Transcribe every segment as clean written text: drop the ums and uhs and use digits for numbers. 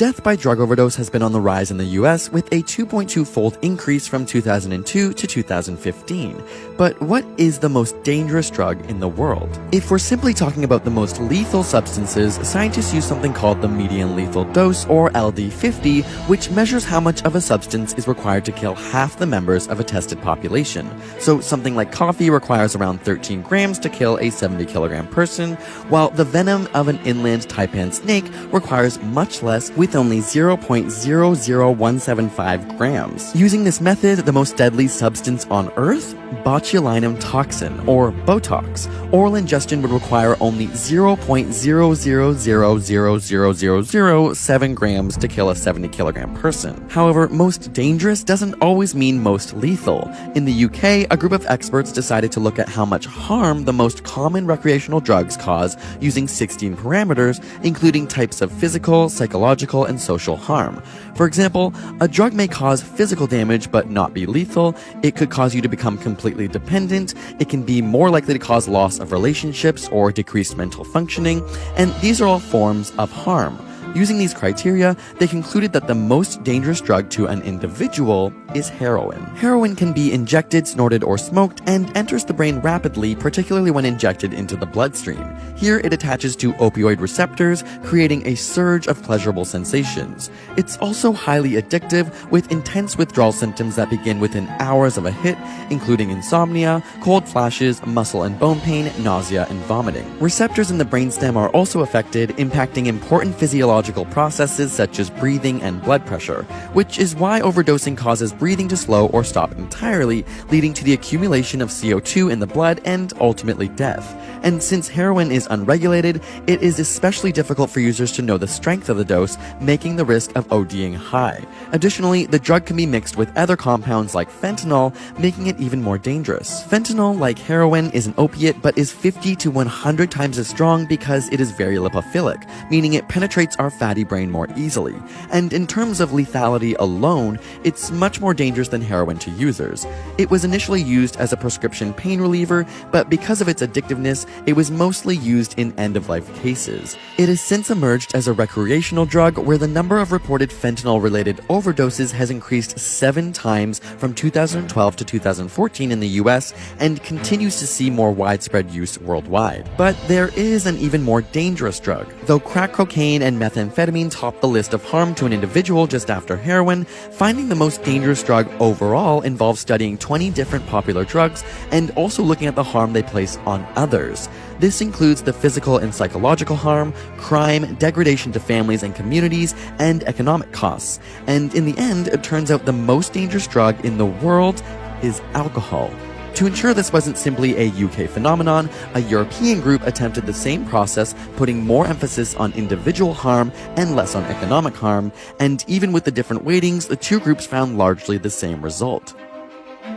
Death by drug overdose has been on the rise in the US with a 2.2-fold increase from 2002 to 2015. But what is the most dangerous drug in the world? If we're simply talking about the most lethal substances, scientists use something called the median lethal dose, or LD50, which measures how much of a substance is required to kill half the members of a tested population. So something like coffee requires around 13 grams to kill a 70-kilogram person, while the venom of an inland taipan snake requires much less, with only 0.00175 grams. Using this method, the most deadly substance on Earth? Botulinum toxin, or Botox. Oral ingestion would require only 0.0000007 grams to kill a 70-kilogram person. However, most dangerous doesn't always mean most lethal. In the UK, a group of experts decided to look at how much harm the most common recreational drugs cause using 16 parameters, including types of physical, psychological, and social harm. For example, a drug may cause physical damage but not be lethal. It could cause you to become completely dependent. It can be more likely to cause loss of relationships or decreased mental functioning, and these are all forms of harm. Using these criteria, they concluded that the most dangerous drug to an individual is heroin. Heroin can be injected, snorted, or smoked and enters the brain rapidly, particularly when injected into the bloodstream. Here, it attaches to opioid receptors, creating a surge of pleasurable sensations. It's also highly addictive, with intense withdrawal symptoms that begin within hours of a hit, including insomnia, cold flashes, muscle and bone pain, nausea, and vomiting. Receptors in the brainstem are also affected, impacting important physiological processes such as breathing and blood pressure, which is why overdosing causes breathing to slow or stop entirely, leading to the accumulation of CO2 in the blood and ultimately death. And since heroin is unregulated, it is especially difficult for users to know the strength of the dose, making the risk of ODing high. Additionally, the drug can be mixed with other compounds like fentanyl, making it even more dangerous. Fentanyl, like heroin, is an opiate but is 50 to 100 times as strong because it is very lipophilic, meaning it penetrates our fatty brain more easily. And in terms of lethality alone, it's much more dangerous than heroin to users. It was initially used as a prescription pain reliever, but because of its addictiveness, it was mostly used in end-of-life cases. It has since emerged as a recreational drug where the number of reported fentanyl-related overdoses has increased 7 times from 2012 to 2014 in the US and continues to see more widespread use worldwide. But there is an even more dangerous drug. Though crack cocaine and methamphetamine top the list of harm to an individual just after heroin, finding the most dangerous drug overall involves studying 20 different popular drugs and also looking at the harm they place on others. This includes the physical and psychological harm, crime, degradation to families and communities, and economic costs. And in the end, it turns out the most dangerous drug in the world is alcohol. To ensure this wasn't simply a UK phenomenon, a European group attempted the same process, putting more emphasis on individual harm and less on economic harm, and even with the different weightings, the two groups found largely the same result.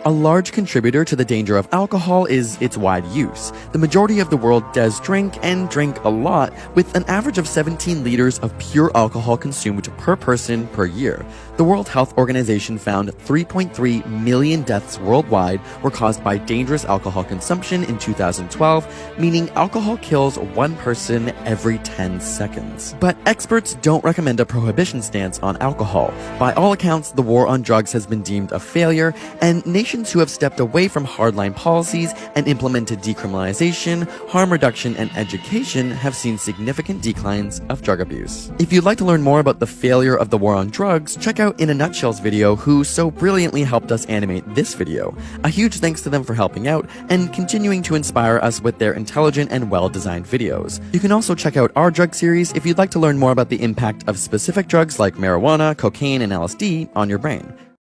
A large contributor to the danger of alcohol is its wide use. The majority of the world does drink, and drink a lot, with an average of 17 liters of pure alcohol consumed per person per year. The World Health Organization found 3.3 million deaths worldwide were caused by dangerous alcohol consumption in 2012, meaning alcohol kills one person every 10 seconds. But experts don't recommend a prohibition stance on alcohol. By all accounts, the war on drugs has been deemed a failure, and nations who have stepped away from hardline policies and implemented decriminalization, harm reduction, and education have seen significant declines of drug abuse. If you'd like to learn more about the failure of the war on drugs, check out In a Nutshell's video, who so brilliantly helped us animate this video. A huge thanks to them for helping out and continuing to inspire us with their intelligent and well-designed videos. You can also check out our drug series if you'd like to learn more about the impact of specific drugs like marijuana, cocaine, and LSD on your brain.